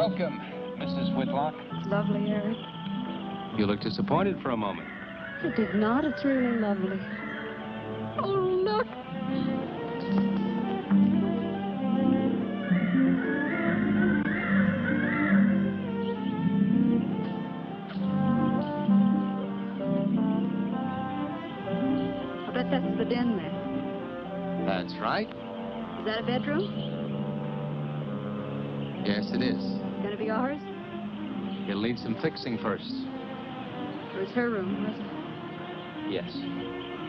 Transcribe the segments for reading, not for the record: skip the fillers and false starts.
Welcome, Mrs. Whitlock. It's lovely, Eric. You look disappointed for a moment. I did not. It's really lovely. Oh, look. I bet that's the den there. That's right. Is that a bedroom? Yes, it is. Gonna be ours? It'll need some fixing first. It was her room, wasn't it? Yes.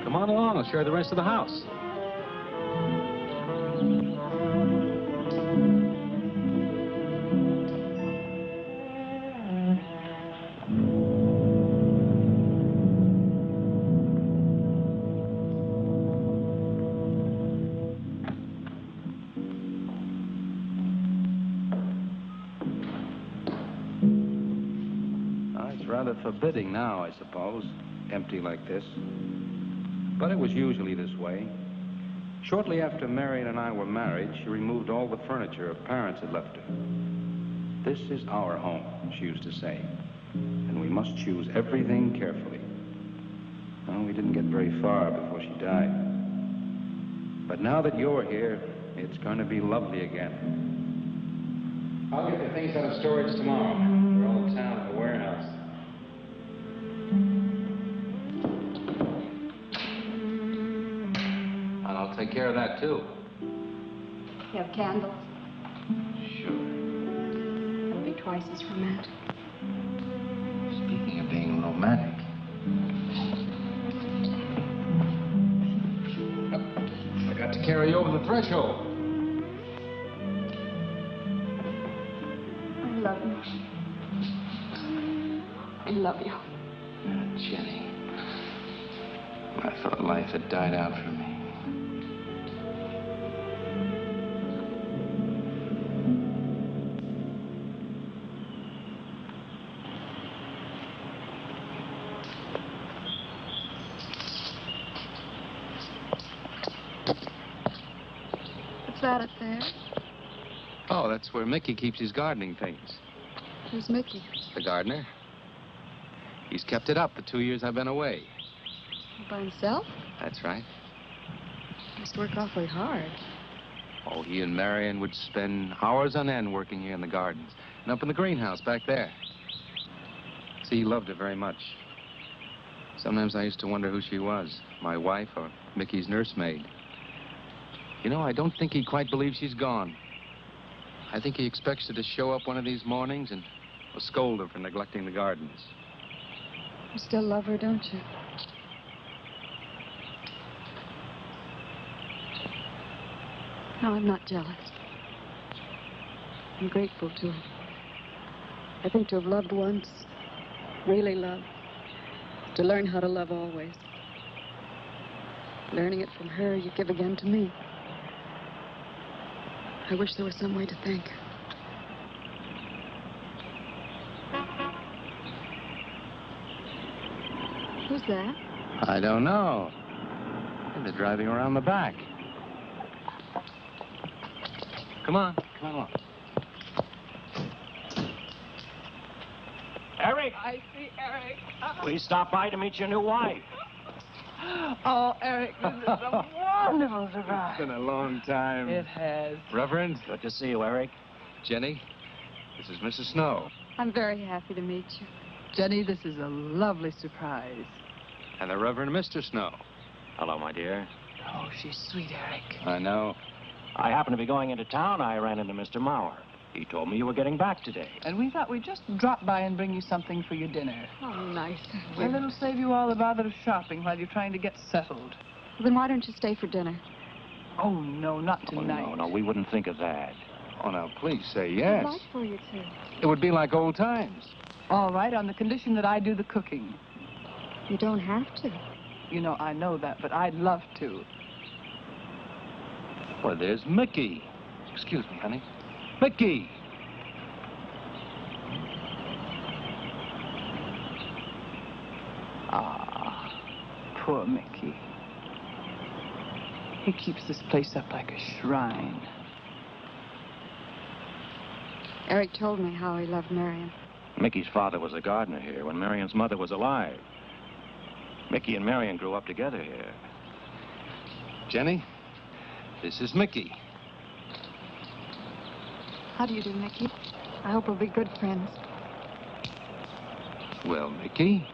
Come on along. I'll show you the rest of the house. Rather forbidding now, I suppose, empty like this. But it was usually this way. Shortly after Marion and I were married, she removed all the furniture her parents had left her. This is our home, she used to say, and we must choose everything carefully. Well, we didn't get very far before she died. But now that you're here, it's going to be lovely again. I'll get the things out of storage tomorrow. They're all in town in the warehouse. And I'll take care of that, too. You have candles? Sure. It'll be twice as romantic. Speaking of being romantic. I got to carry you over the threshold. I love you. I love you. Jenny. I thought life had died out for me. What's that up there? Oh, that's where Mickey keeps his gardening things. Who's Mickey? The gardener. He's kept it up the 2 years I've been away. By himself? That's right. Must work awfully hard. Oh, he and Marion would spend hours on end working here in the gardens and up in the greenhouse back there. See, he loved her very much. Sometimes I used to wonder who she was, my wife or Mickey's nursemaid. You know, I don't think he quite believes she's gone. I think he expects her to show up one of these mornings and will scold her for neglecting the gardens. You still love her, don't you? No, I'm not jealous. I'm grateful to her. I think to have loved once, really loved, to learn how to love always. Learning it from her, you give again to me. I wish there was some way to thank her. Who's that? I don't know. They're driving around the back. Come on along. Eric! I see Eric. We stopped by to meet your new wife. Oh, Eric, this is a wonderful surprise. It's been a long time. It has. Reverend. Good to see you, Eric. Jenny, this is Mrs. Snow. I'm very happy to meet you. Jenny, this is a lovely surprise. And the Reverend Mr. Snow. Hello, my dear. Oh, she's sweet, Eric. I know. I happened to be going into town. I ran into Mr. Mauer. He told me you were getting back today. And we thought we'd just drop by and bring you something for your dinner. Oh, nice. And it'll save you all the bother of shopping while you're trying to get settled. Well, then why don't you stay for dinner? Oh, no, not Oh, tonight. no, we wouldn't think of that. Oh, now, please say I'd yes. like for you to. It would be like old times. All right, on the condition that I do the cooking. You don't have to. You know, I know that, but I'd love to. Well, there's Mickey. Excuse me, honey. Mickey! Ah, poor Mickey. He keeps this place up like a shrine. Eric told me how he loved Marion. Mickey's father was a gardener here when Marion's mother was alive. Mickey and Marion grew up together here. Jenny, this is Mickey. How do you do, Mickey? I hope we'll be good friends. Well, Mickey.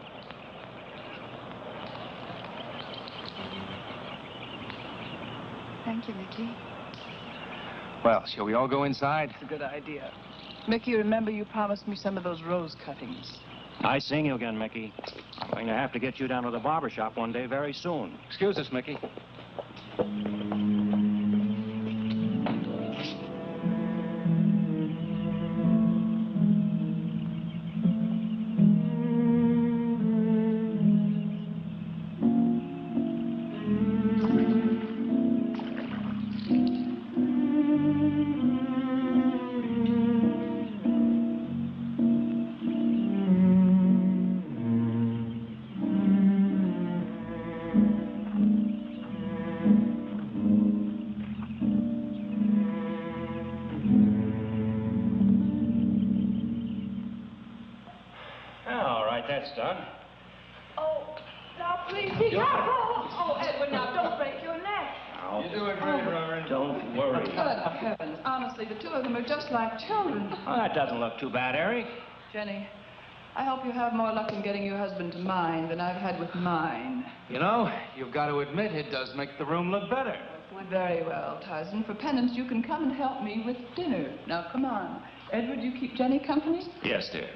Thank you, Mickey. Well, shall we all go inside? It's a good idea. Mickey, remember you promised me some of those rose cuttings. Nice seeing you again, Mickey. I'm going to have to get you down to the barber shop one day very soon. Excuse us, Mickey. All right, that's done. Oh, now please be careful. Oh, Edward, now don't break your neck. Now, You're doing great, Reverend. don't worry. Good heavens. Honestly, the two of them are just like children. Oh, that doesn't look too bad, Eric. Jenny, I hope you have more luck in getting your husband to mine than I've had with mine. You know, you've got to admit it does make the room look better. Very well, Tyson. For penance, you can come and help me with dinner. Now, come on. Edward, you keep Jenny company? Yes, dear.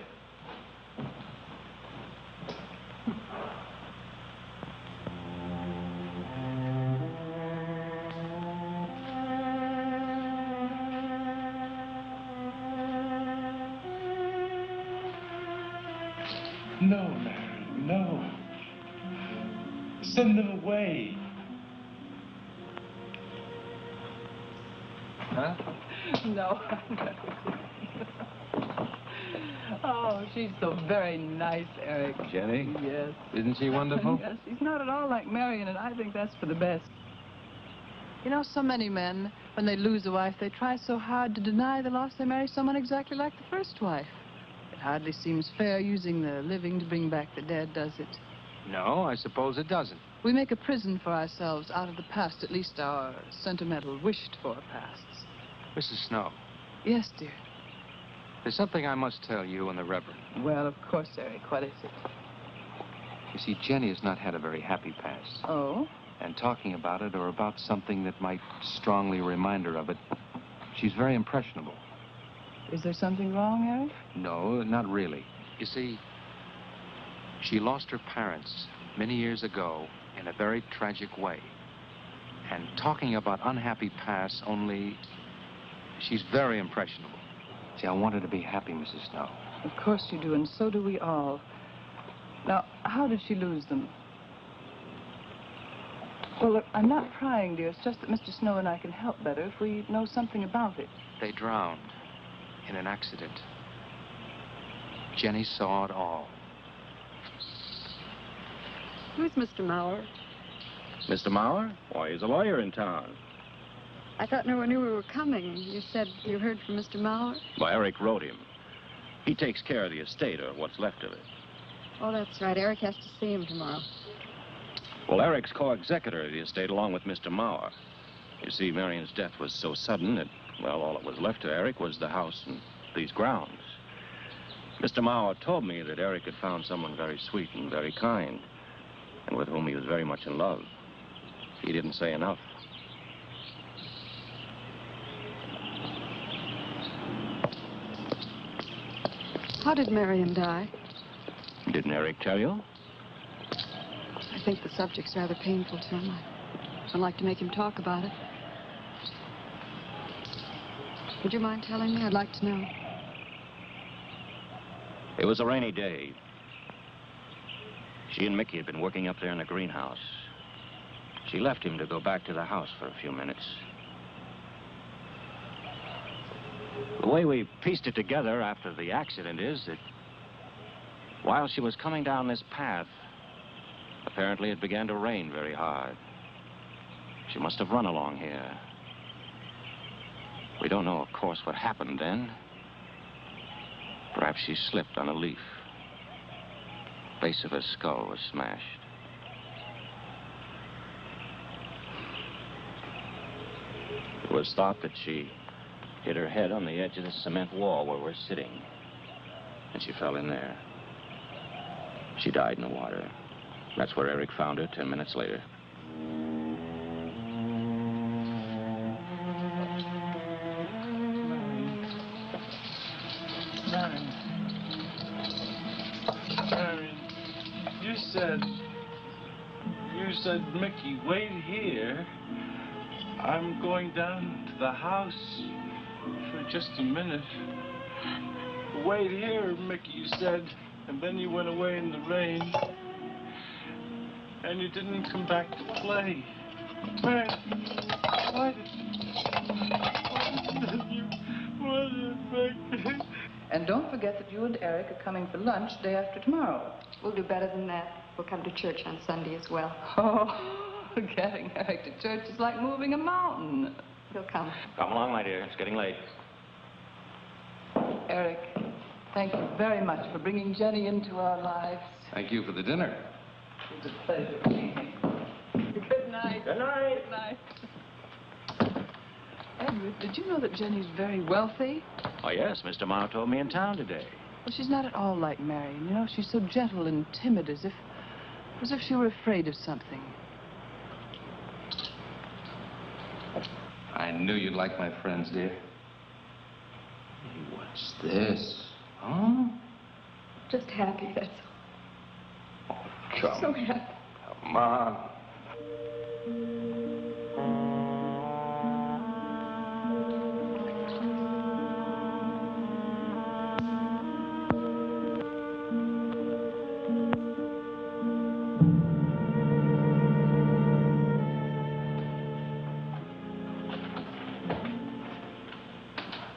No, Mary, no. Send them away. Huh? No. Oh, she's so very nice, Eric. Jenny? Yes. Isn't she wonderful? Yes, she's not at all like Marion, and I think that's for the best. You know, so many men, when they lose a wife, they try so hard to deny the loss they marry someone exactly like the first wife. It hardly seems fair using the living to bring back the dead, does it? No, I suppose it doesn't. We make a prison for ourselves out of the past, at least our sentimental, wished-for pasts. Mrs. Snow, Yes, dear. there's something I must tell you and the Reverend. Well, of course, Eric. What is it? You see, Jenny has not had a very happy past. Oh? And talking about it or about something that might strongly remind her of it, she's very impressionable. Is there something wrong, Eric? No, not really. You see, she lost her parents many years ago in a very tragic way. And talking about unhappy pasts only, she's very impressionable. See, I want her to be happy, Mrs. Snow. Of course you do, and so do we all. Now, how did she lose them? Well, look, I'm not prying, dear. It's just that Mr. Snow and I can help better if we know something about it. They drowned in an accident. Jenny saw it all. Who's Mr. Mauer? Mr. Mauer? Why, he's a lawyer in town. I thought no one knew we were coming. You said you heard from Mr. Mauer? Well, Eric wrote him. He takes care of the estate, or what's left of it. Oh, that's right. Eric has to see him tomorrow. Well, Eric's co-executor of the estate along with Mr. Mauer. You see, Marion's death was so sudden that, well, all that was left to Eric was the house and these grounds. Mr. Mauer told me that Eric had found someone very sweet and very kind, and with whom he was very much in love. He didn't say enough. How did Marion die? Didn't Eric tell you? I think the subject's rather painful to him. I don't like to make him talk about it. Would you mind telling me? I'd like to know. It was a rainy day. She and Mickey had been working up there in the greenhouse. She left him to go back to the house for a few minutes. The way we pieced it together after the accident is that while she was coming down this path, apparently it began to rain very hard. She must have run along here. We don't know, of course, what happened then, Perhaps she slipped on a leaf. Base of her skull was smashed. It was thought that she hit her head on the edge of the cement wall where we're sitting. And she fell in there. She died in the water. That's where Eric found her 10 minutes later. Marion, you said, Mickey, wait here. I'm going down to the house for just a minute. Wait here, Mickey, you said, and then you went away in the rain. And you didn't come back to play. Why did you... And don't forget that you and Eric are coming for lunch day after tomorrow. We'll do better than that. We'll come to church on Sunday as well. Oh, getting Eric to church is like moving a mountain. He'll come. Come along, my dear. It's getting late. Eric, thank you very much for bringing Jenny into our lives. Thank you for the dinner. It was a pleasure. Good night. Good night. Good night. Edward, did you know that Jenny's very wealthy? Oh, yes. Mr. Mao told me in town today. Well, she's not at all like Marion. You know, she's so gentle and timid, as if she were afraid of something. I knew you'd like my friends, dear. Hey, what's this? Huh? Just happy, that's all. Oh, come. So happy. Come on.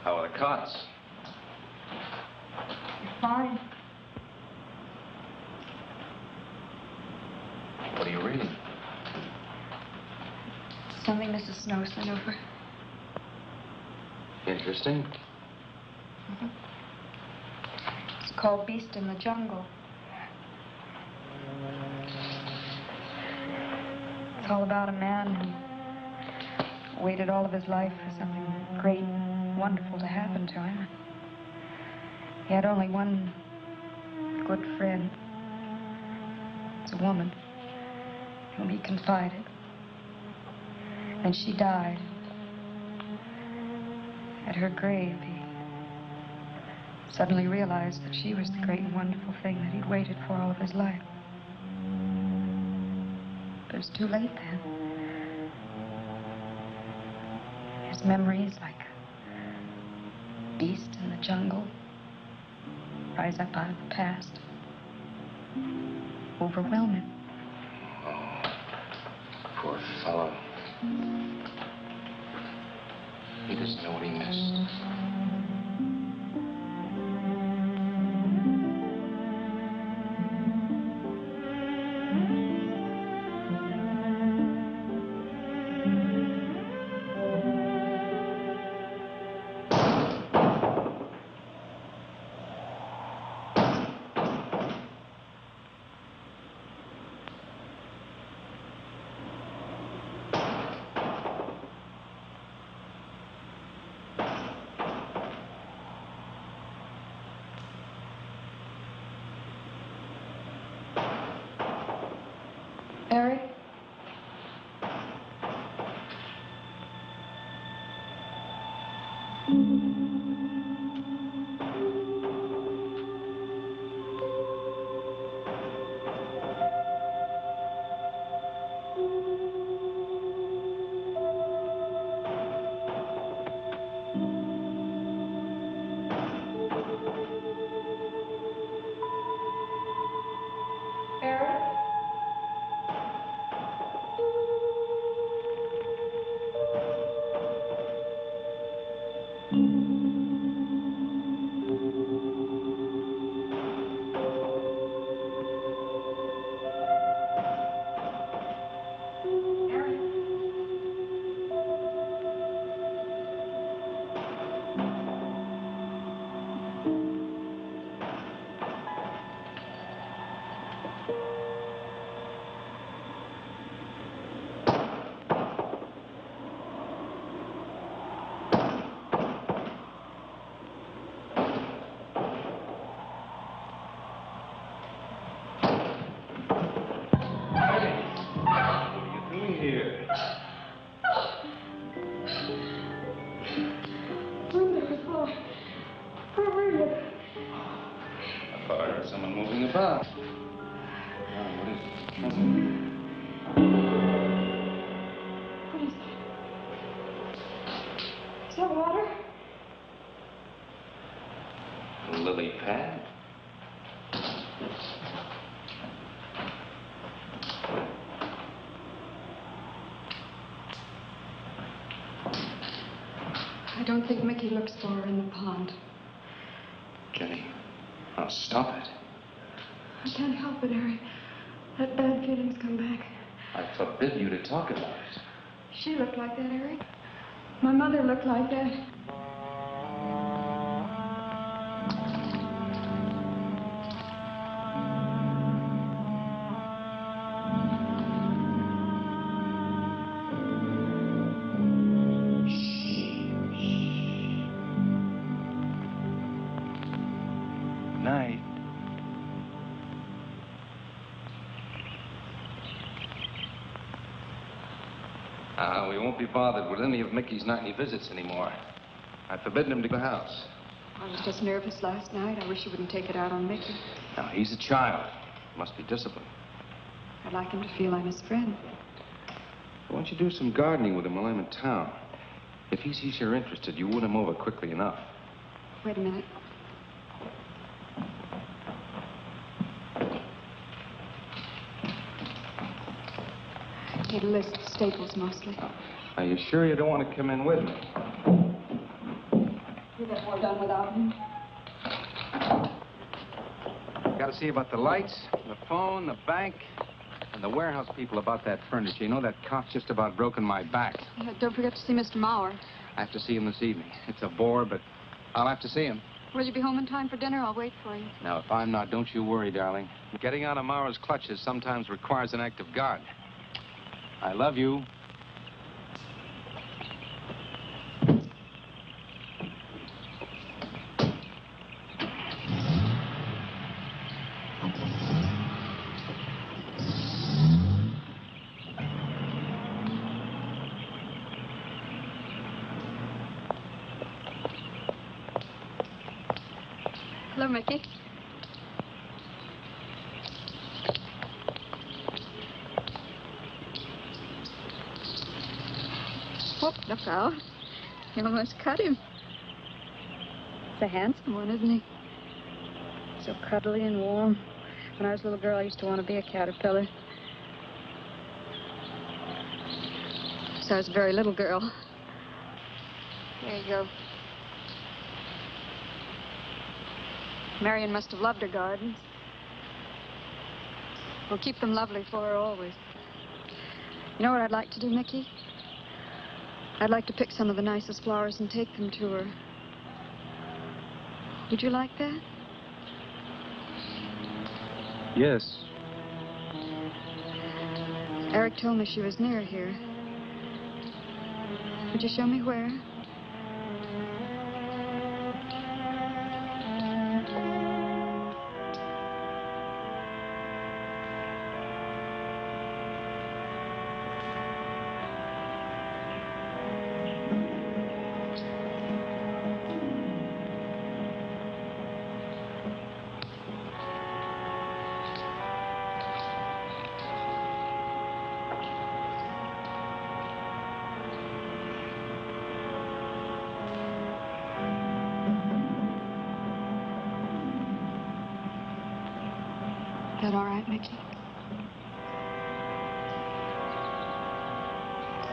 How are the cots? Fine. What are you reading? Something Mrs. Snow sent over. Interesting. It's called Beast in the Jungle. It's all about a man who waited all of his life for something great and wonderful to happen to him. He had only one good friend. It's a woman whom he confided. And she died. At her grave, he suddenly realized that she was the great and wonderful thing that he'd waited for all of his life. But it was too late then. His memories, like a beast in the jungle, rise up out of the past. Overwhelm him. Oh, poor fellow. He doesn't know what he missed. Eric? Eric? it about? What is it? What is that? Is that water? A lily pad? I don't think Mickey looks for her in the pond. Jenny, now stop it. I can't help it, Eric. That bad feeling's come back. I forbid you to talk about it. She looked like that, Eric. My mother looked like that. Night. We won't be bothered with any of Mickey's nightly visits anymore. I've forbidden him to the house. I was just nervous last night. I wish you wouldn't take it out on Mickey. Now, he's a child. Must be disciplined. I'd like him to feel I'm his friend. Why don't you do some gardening with him while I'm in town? If he sees you're interested, you win him over quickly enough. Wait a minute. Need a list of staples mostly. Are you sure you don't want to come in with me? You get more done without him. Got to see about the lights, the phone, the bank, and the warehouse people about that furniture. You know, that cop's just about broken my back. Don't forget to see Mr. Mauer. I have to see him this evening. It's a bore, but I'll have to see him. Will you be home in time for dinner? I'll wait for you. Now, if I'm not, don't you worry, darling. Getting out of Mauer's clutches sometimes requires an act of God. I love you. Hello, Mickey. Oh, look out. You almost cut him. He's a handsome one, isn't he? So cuddly and warm. When I was a little girl, I used to want to be a caterpillar. So I was a very little girl. There you go. Marion must have loved her gardens. We'll keep them lovely for her always. You know what I'd like to do, Mickey? I'd like to pick some of the nicest flowers and take them to her. Would you like that? Yes. Eric told me she was near here. Would you show me where? Is that all right, Mickey?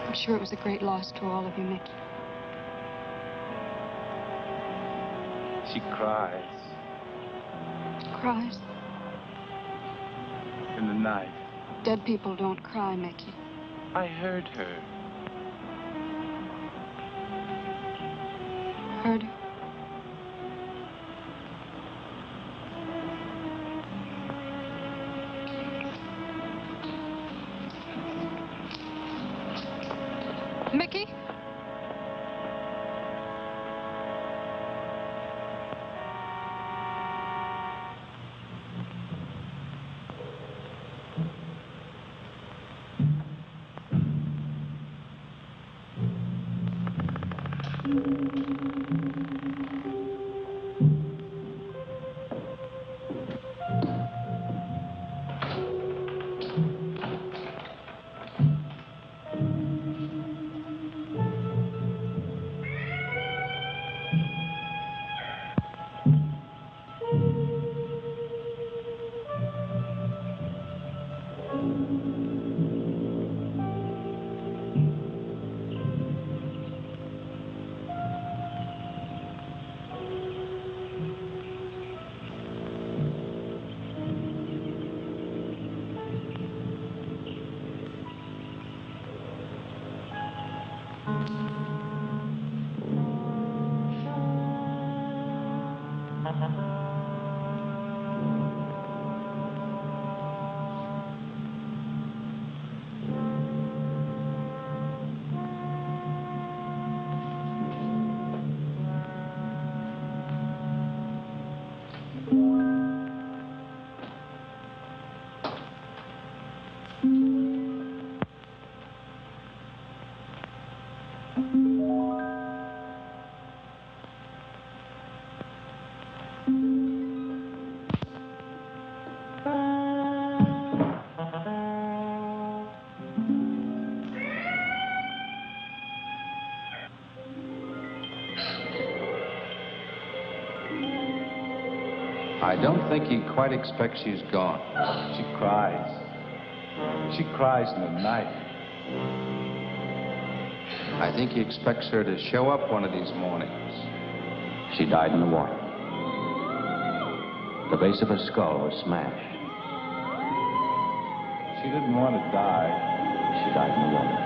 I'm sure it was a great loss to all of you, Mickey. She cries Cries? in the night. Dead people don't cry, Mickey. I heard her. Heard her? Mickey? I don't think he quite expects she's gone. She cries. She cries in the night. I think he expects her to show up one of these mornings. She died in the water. The base of her skull was smashed. She didn't want to die. She died in the water.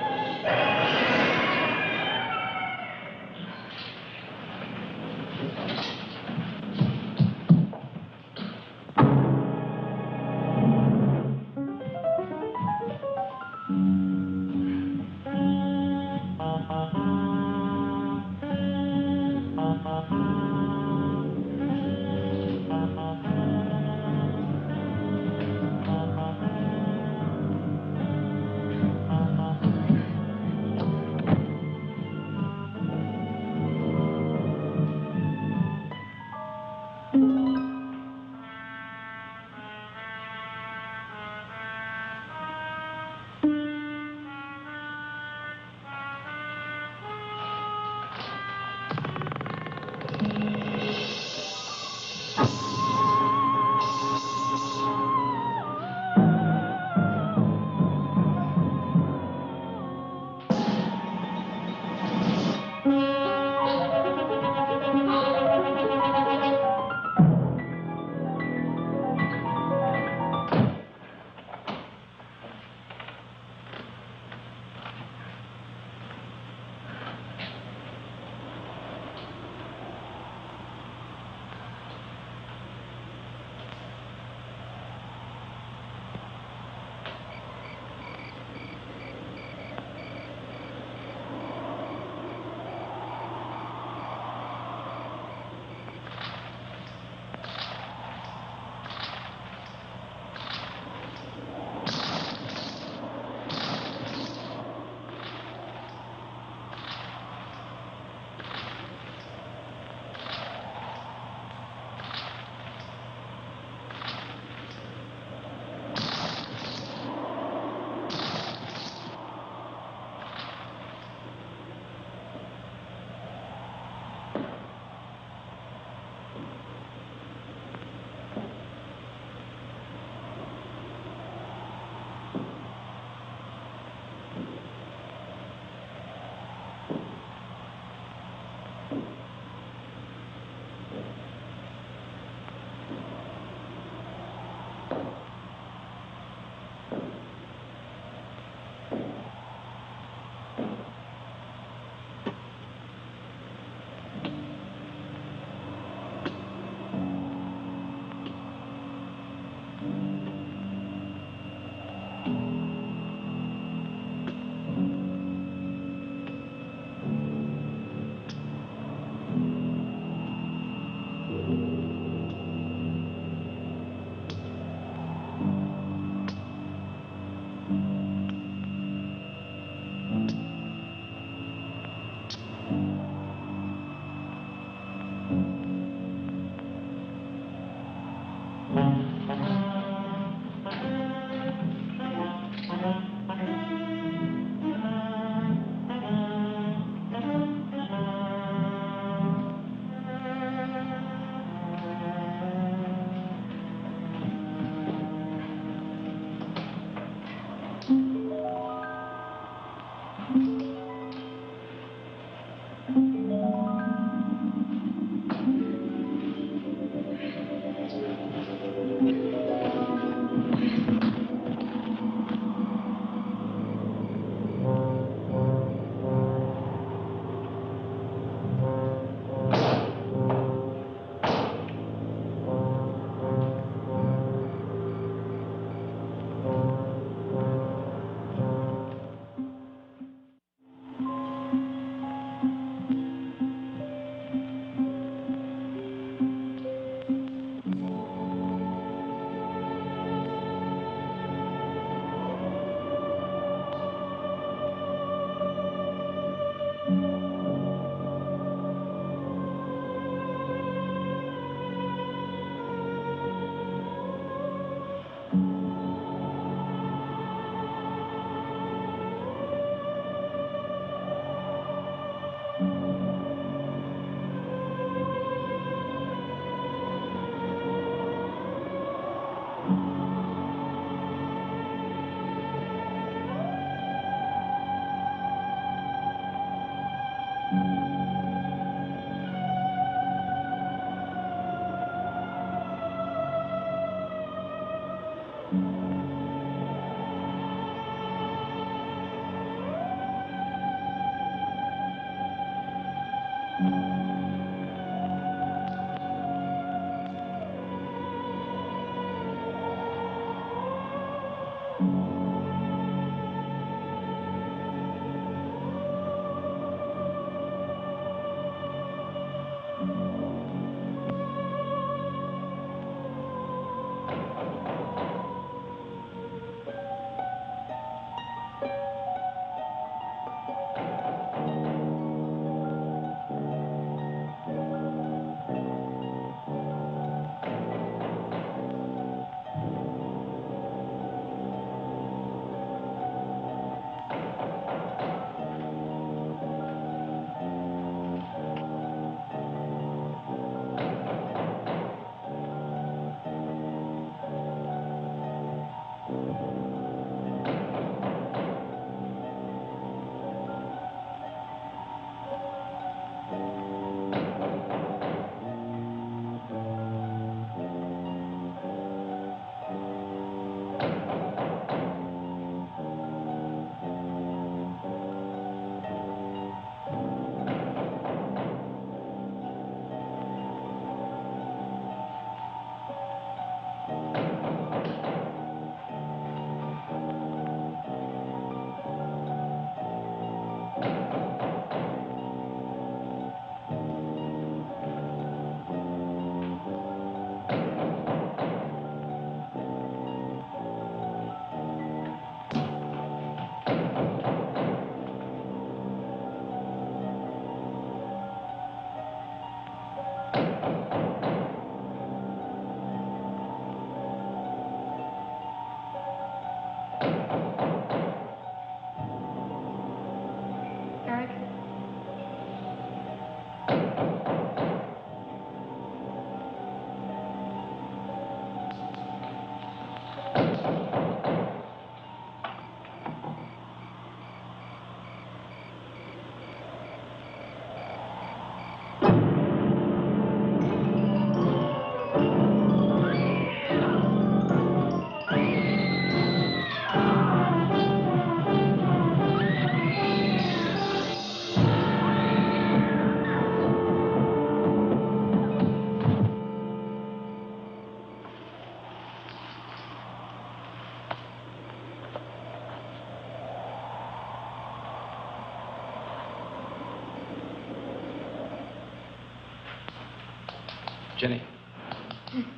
Jenny.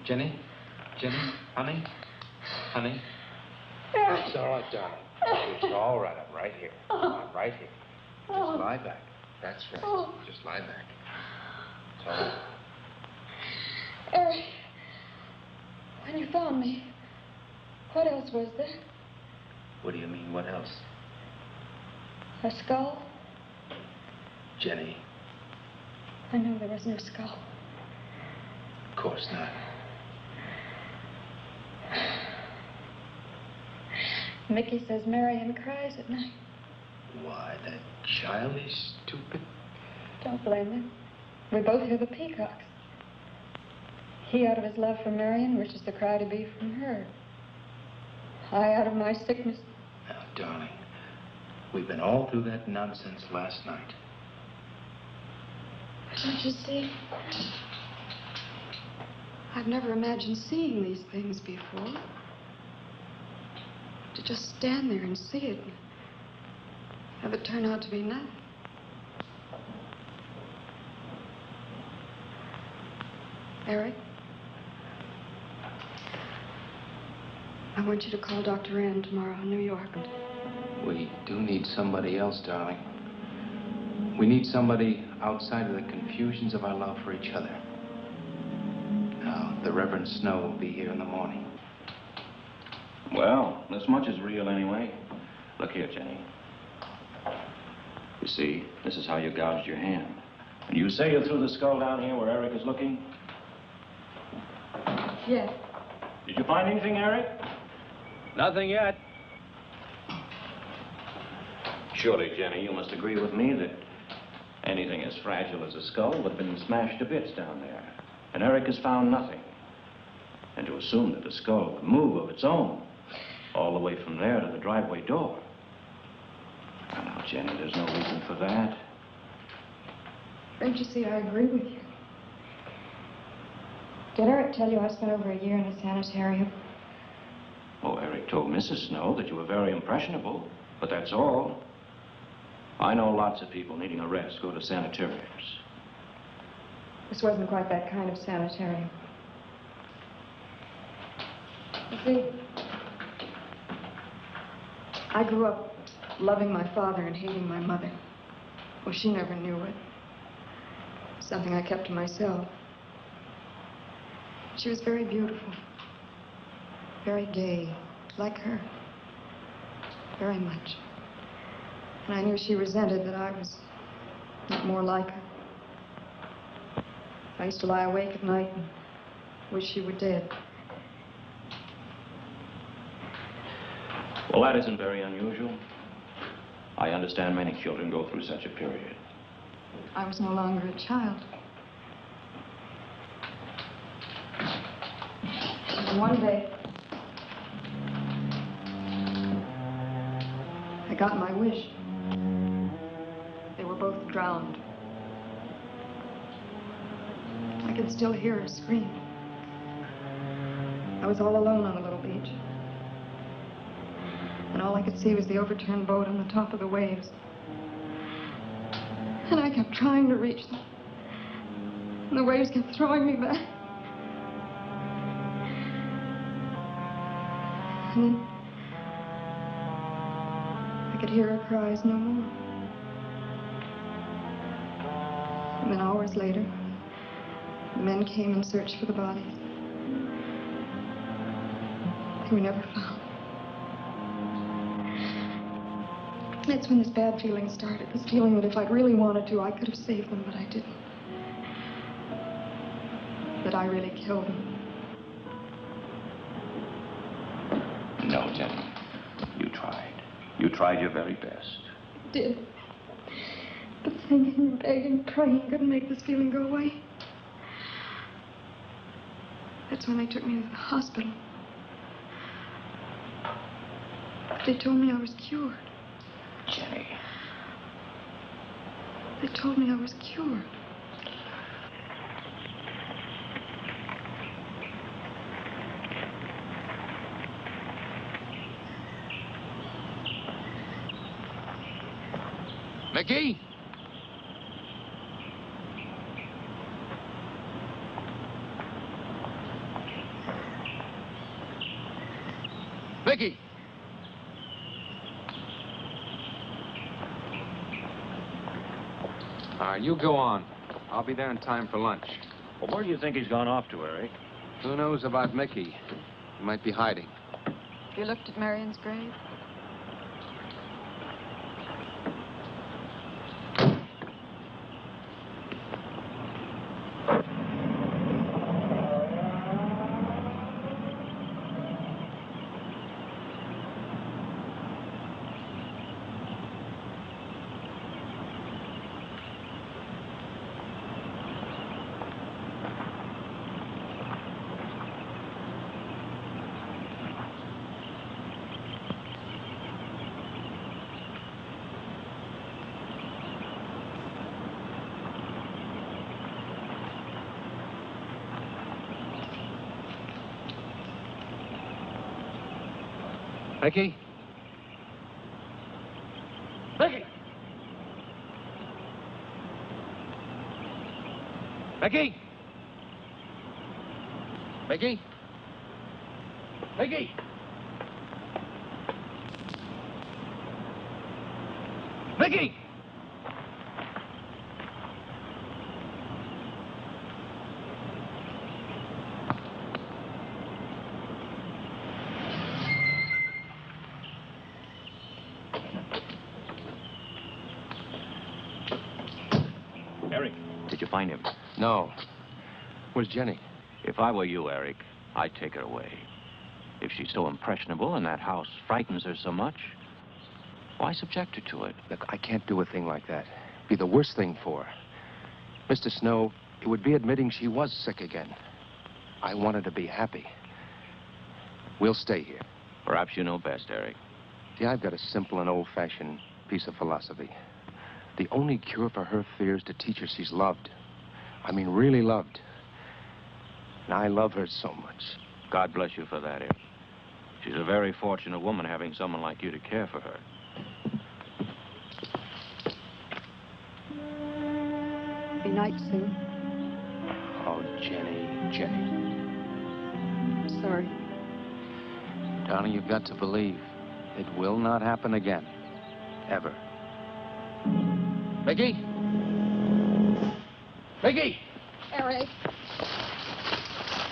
Jenny? Jenny? Honey? Honey? It's all right, darling. It's all right. I'm right here. I'm right here. Just lie back. That's right. Just lie back. It's all right. Eric, when you found me, what else was there? What do you mean, what else? A skull? Jenny, I know there was no skull. of course not. Mickey says Marion cries at night. Why, that child is stupid. Don't blame him. We both hear the peacocks. He, out of his love for Marion, wishes the cry to be from her. I, out of my sickness. Now, darling, we've been all through that nonsense last night. Don't you see? I've never imagined seeing these things before. To just stand there and see it, and have it turn out to be nothing. Eric, I want you to call Dr. Ann tomorrow in New York. We do need somebody else, darling. We need somebody outside of the confusions of our love for each other. Now, the Reverend Snow will be here in the morning. Well, this much is real anyway. Look here, Jenny. You see, this is how you gouged your hand. And you say you threw the skull down here where Eric is looking? Yes. Did you find anything, Eric? Nothing yet. Surely, Jenny, you must agree with me that anything as fragile as a skull would have been smashed to bits down there. And Eric has found nothing. And to assume that the skull would move of its own all the way from there to the driveway door. Now, Jenny, there's no reason for that. Don't you see, I agree with you. Did Eric tell you I spent over a year in a sanitarium? Oh, Eric told Mrs. Snow that you were very impressionable, but that's all. I know lots of people needing a rest go to sanitariums. This wasn't quite that kind of sanitarium. You see, I grew up loving my father and hating my mother. Well, she never knew it. Something I kept to myself. She was very beautiful. Very gay, like her. Very much. And I knew she resented that I was not more like her. I used to lie awake at night and wish she were dead. Well, that isn't very unusual. I understand many children go through such a period. I was no longer a child. And one day, I got my wish. They were both drowned. I could still hear her scream. I was all alone on the little beach. And all I could see was the overturned boat on the top of the waves. And I kept trying to reach them. And the waves kept throwing me back. And then I could hear her cries no more. And then hours later, the men came and searched for the bodies. They were never found. That's when this bad feeling started. This feeling that if I'd really wanted to, I could have saved them, but I didn't. That I really killed them. No, Jenny. You tried. You tried your very best. I did. But thinking and begging, praying couldn't make this feeling go away. That's when they took me to the hospital. They told me I was cured. Jenny. They told me I was cured. Mickey? Mickey! You go on. I'll be there in time for lunch. Well, where do you think he's gone off to, Eric? Who knows about Mickey? He might be hiding. Have you looked at Marion's grave? Mickey? Mickey! Mickey! Mickey? Mickey! Mickey! Eric, did you find him? No. Where's Jenny? If I were you, Eric, I'd take her away. If she's so impressionable and that house frightens her so much, why subject her to it? Look, I can't do a thing like that. It'd be the worst thing for her. Mr. Snow, it would be admitting she was sick again. I want her to be happy. We'll stay here. Perhaps you know best, Eric. See, I've got a simple and old-fashioned piece of philosophy. The only cure for her fear is to teach her she's loved. I mean, really loved. And I love her so much. God bless you for that, Eric. She's a very fortunate woman having someone like you to care for her. Be night soon. Oh, Jenny, Jenny. I'm sorry. Darling, you've got to believe it will not happen again. Ever. Mickey? Mickey! Eric.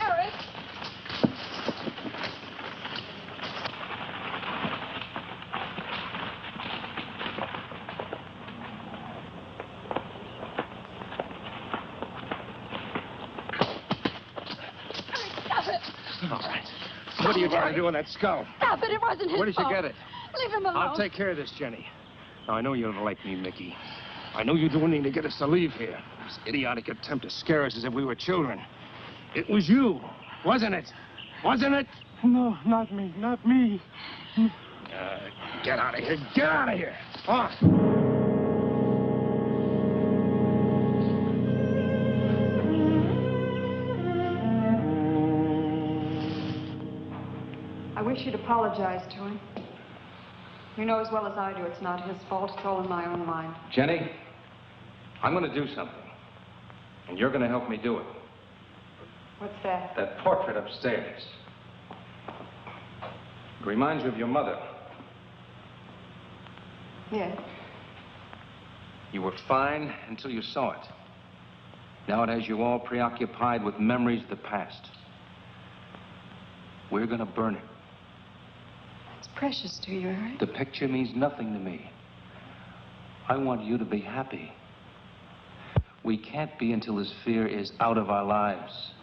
Eric. Stop it. All right. What are you going to do with that skull? Stop it. It wasn't his Where did you fault. get it? Leave him alone. I'll take care of this, Jenny. Now, I know you don't like me, Mickey. I know you're doing anything to get us to leave here. This idiotic attempt to scare us as if we were children. It was you, wasn't it? Wasn't it? No, not me, not me. Get out of here. Get out of here. On. I wish you'd apologize to him. You know as well as I do it's not his fault. It's all in my own mind. Jenny, I'm going to do something. And you're going to help me do it. What's that? That portrait upstairs. It reminds you of your mother. Yes. You were fine until you saw it. Now it has you all preoccupied with memories of the past. We're going to burn it. It's precious to you, Eric. The picture means nothing to me. I want you to be happy. We can't be until this fear is out of our lives.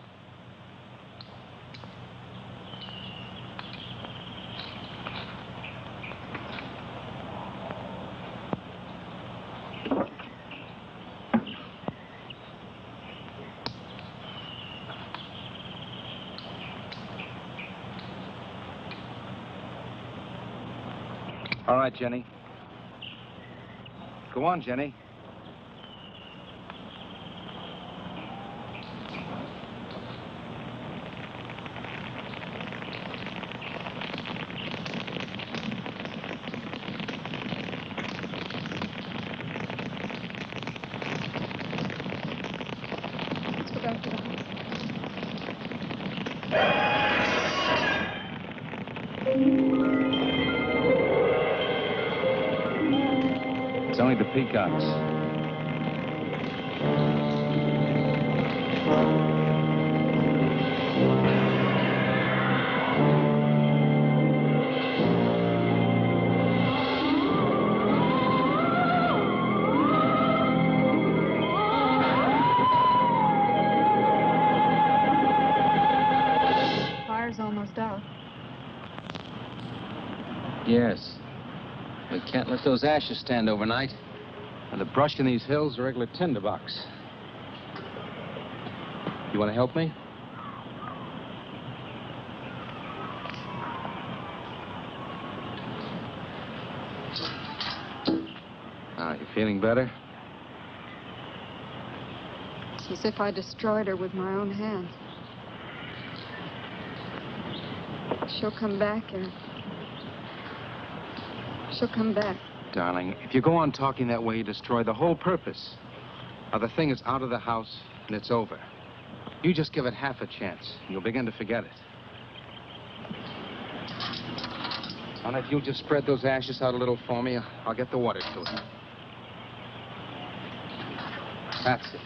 All right, Jenny. Go on, Jenny. Let's go back to the house. It's only the peacocks. Fire's almost out. Yes. We can't let those ashes stand overnight. And the brush in these hills are regular tinderbox. You want to help me? You feeling better? It's as if I destroyed her with my own hands. She'll come back, Eric. She'll come back. Darling, if you go on talking that way, you destroy the whole purpose. Now, the thing is out of the house, and it's over. You just give it half a chance, and you'll begin to forget it. And if you'll just spread those ashes out a little for me, I'll get the water to it. That's it.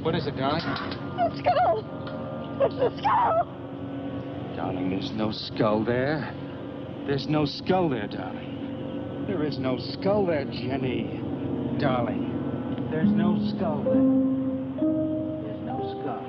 What is it, darling? The skull! It's the skull! Darling, there's no skull there. There's no skull there, darling. There is no skull there, Jenny. Darling, there's no skull there. There's no skull.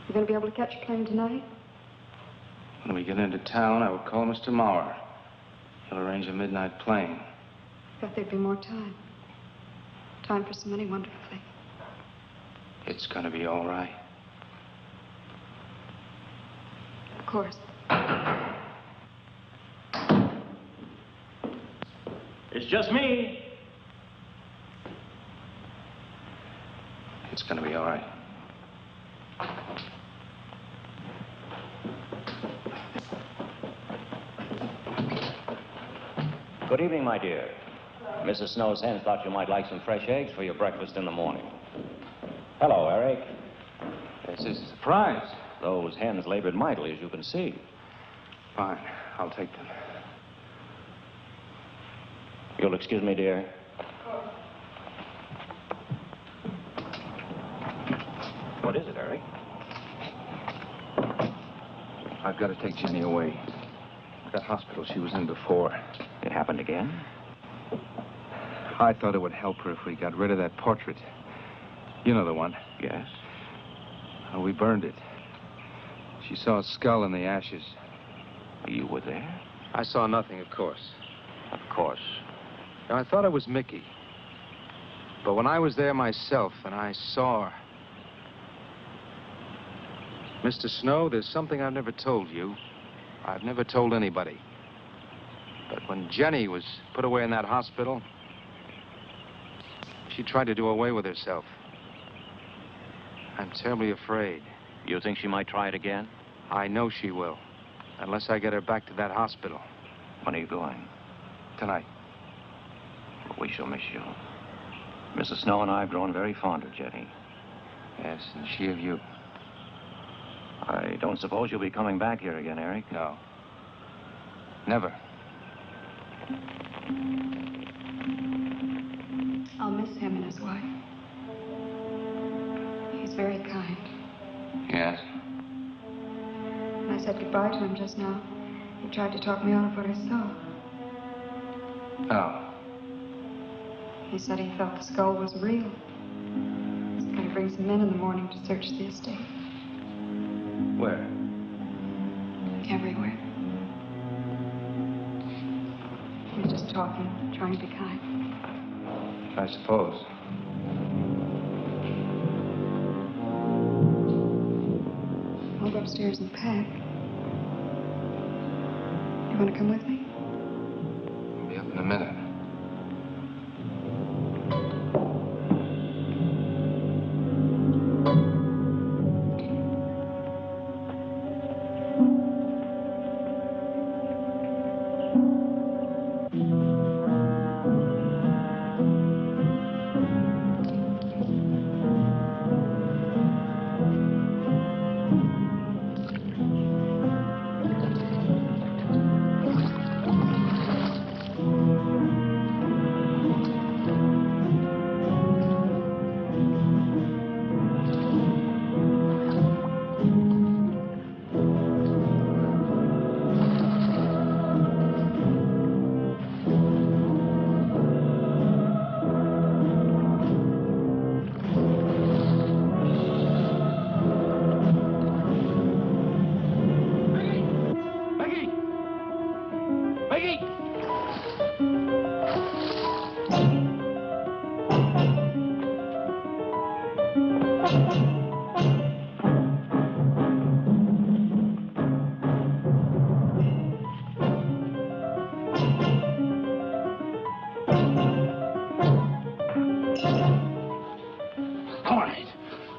You gonna be able to catch a plane tonight? When we get into town, I will call Mr. Maurer. He'll arrange a midnight plane. Thought there'd be more time. Time for so many wonderful things. It's gonna be all right. Of course. It's just me. It's gonna be all right. Good evening, my dear. Mrs. Snow's hens thought you might like some fresh eggs for your breakfast in the morning. Hello, Eric. This is a surprise. Those hens labored mightily, as you can see. Fine. I'll take them. You'll excuse me, dear? What is it, Eric? I've got to take Jenny away. That hospital she was in before. It happened again? I thought it would help her if we got rid of that portrait. You know the one. Yes. We burned it. She saw a skull in the ashes. You were there? I saw nothing, of course. Of course. Now, I thought it was Mickey. But when I was there myself and I saw her... Mr. Snow, there's something I've never told you. I've never told anybody. But when Jenny was put away in that hospital, she tried to do away with herself. I'm terribly afraid. You think she might try it again? I know she will, unless I get her back to that hospital. When are you going? Tonight. We shall miss you. Mrs. Snow and I have grown very fond of Jenny. Yes, and she of you. I don't suppose you'll be coming back here again, Eric? No. Never. I'll miss him and his wife. He's very kind. Yes? When I said goodbye to him just now, he tried to talk me out of what I saw. Oh. He said he felt the skull was real. He's going to bring some men in the morning to search the estate. Where? Everywhere. He's just talking, trying to be kind. I suppose. I'll go upstairs and pack. You want to come with me? I'll be up in a minute.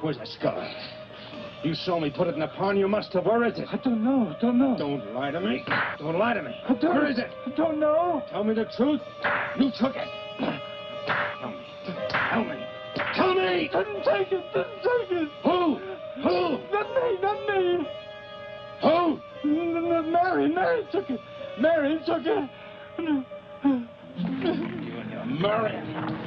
Where's that skull? You saw me put it in the pond. You must have. Where is it? I don't know. Don't lie to me. Don't lie to me. Where is it? I don't know. Tell me the truth. You took it. Tell me. Tell me. Tell me! Didn't take it. Who? Not me. Who? Mary took it. Mary took it. You and your Marion.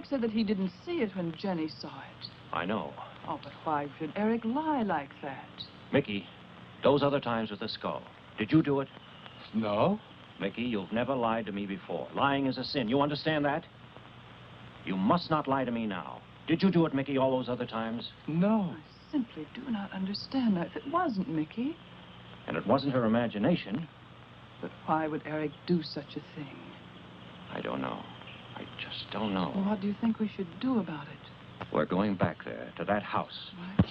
Said that he didn't see it when Jenny saw it. I know. Oh, but why should Eric lie like that? Mickey, those other times with the skull, did you do it? No. Mickey, you've never lied to me before. Lying is a sin. You understand that? You must not lie to me now. Did you do it, Mickey, all those other times? No. I simply do not understand. Now, if it wasn't Mickey... And it wasn't her imagination, But why would Eric do such a thing? I don't know. I just don't know. Well, what do you think we should do about it? We're going back there, to that house. Right.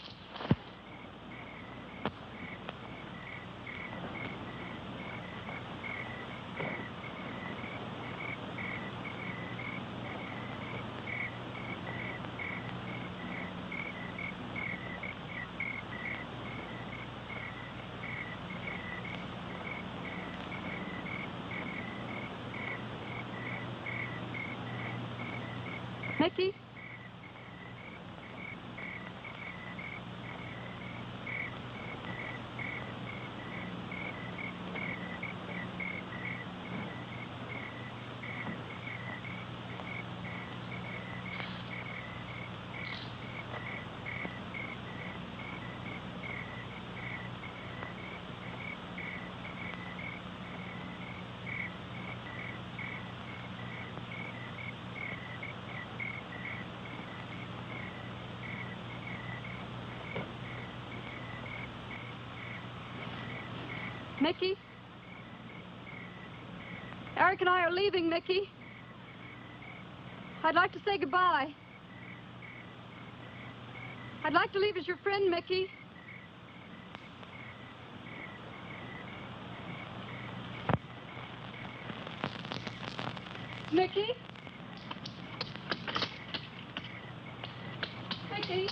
Mickey? Mickey? Eric and I are leaving, Mickey. I'd like to say goodbye. I'd like to leave as your friend, Mickey. Mickey? Mickey?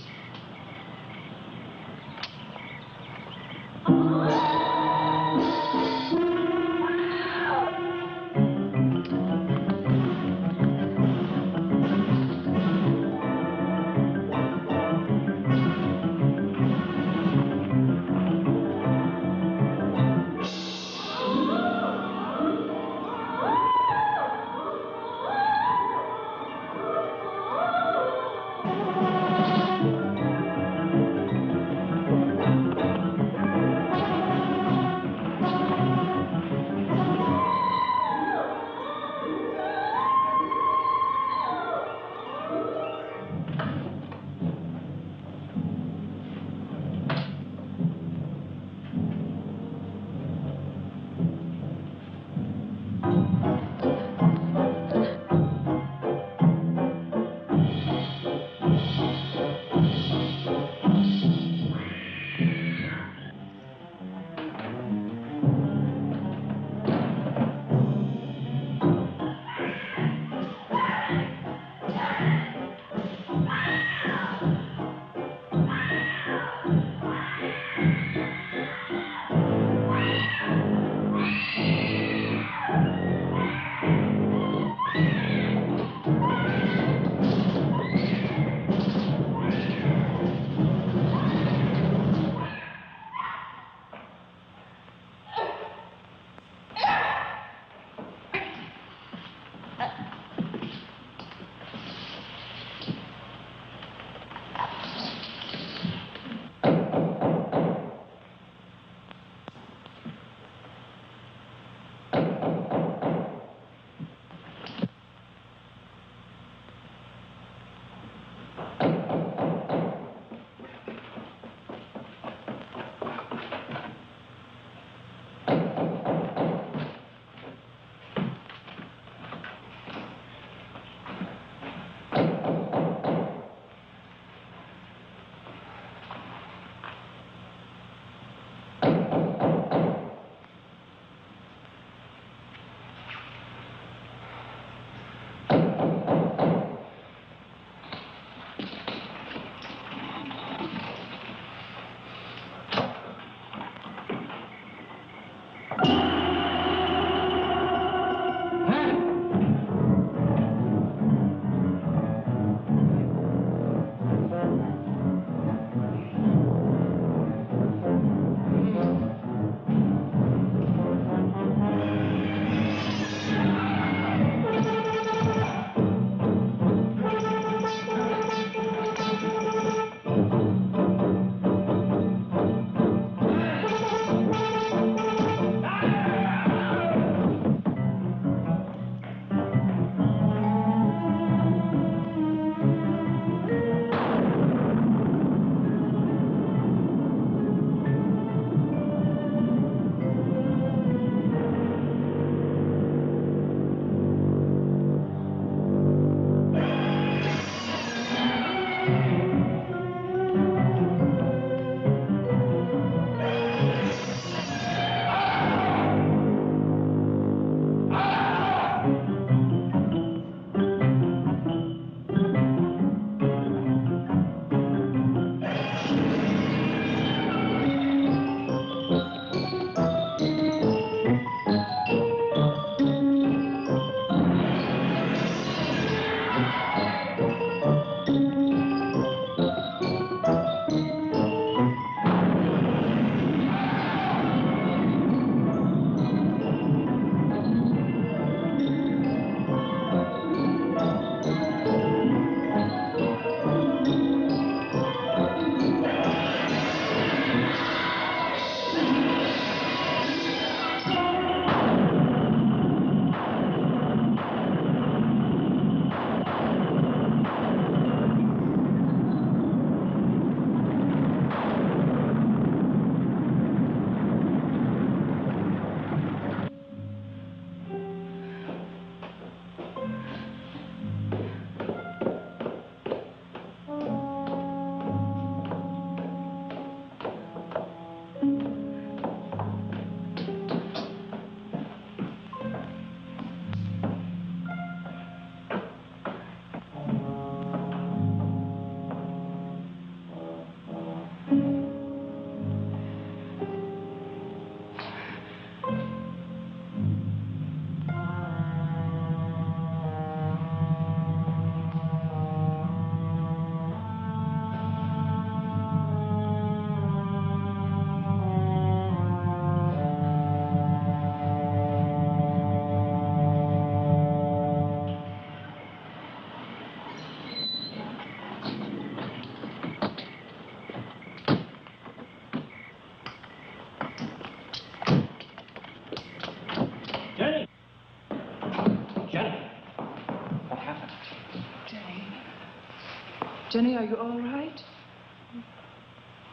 Jenny, are you all right?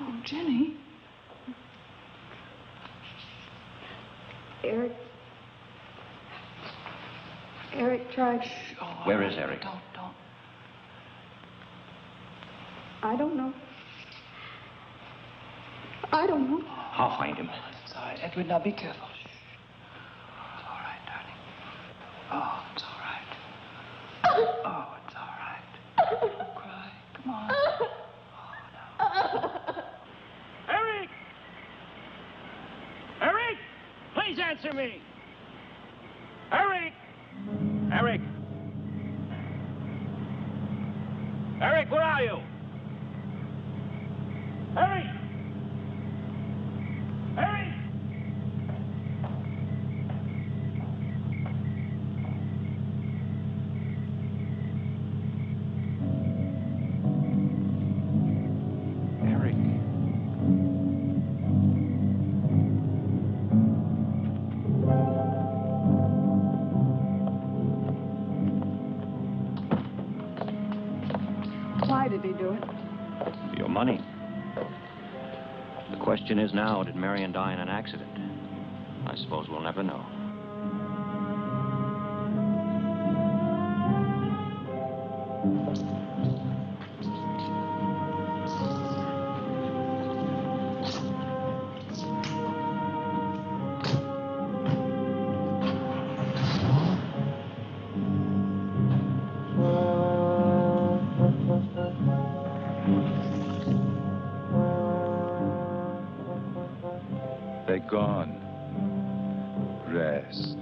Oh, Jenny. Eric tried. Oh, Where is Eric? Don't. I don't know. I don't know. I'll find him. It's all right. Edward, now be careful. Shh. It's all right, darling. Oh, it's all right. Oh, it's all right. Don't cry. Come on. Eric! Eric! Please answer me! Eric! Eric! Eric, where are you? Eric! Eric! Eric. Why did he do it? Your money. The question is now, did Marion die in an accident? I suppose we'll never know. They're gone. Rest.